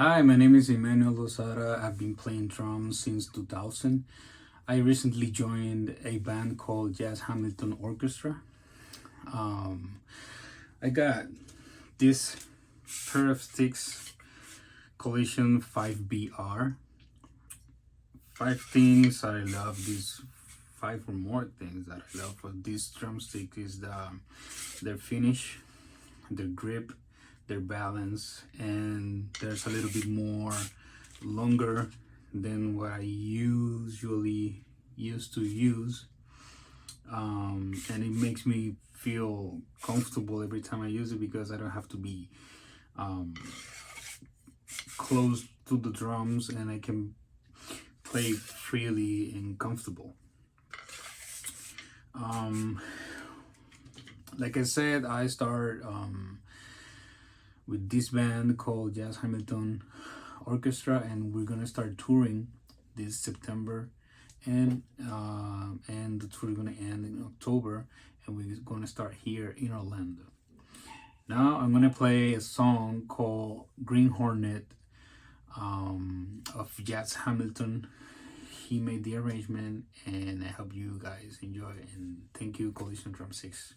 Hi, my name is Emmanuel Lozada. I've been playing drums since 2000. I recently joined a band called Jazz Hamilton Orchestra. Um, I got this pair of sticks, Collision 5BR. Five things I love. These five or more things that I love for this drumstick is their finish, their grip, their balance, and there's a little bit more longer than what I usually used to use. And it makes me feel comfortable every time I use it because I don't have to be um, close to the drums, and I can play freely and comfortable. Um, like I said, I start with this band called Jazz Hamilton Orchestra, and we're gonna start touring this September, and the tour is gonna end in October, and we're gonna start here in Orlando. Now I'm gonna play a song called Green Hornet of Jazz Hamilton. He made the arrangement, and I hope you guys enjoy. And thank you, Collision Drum 6.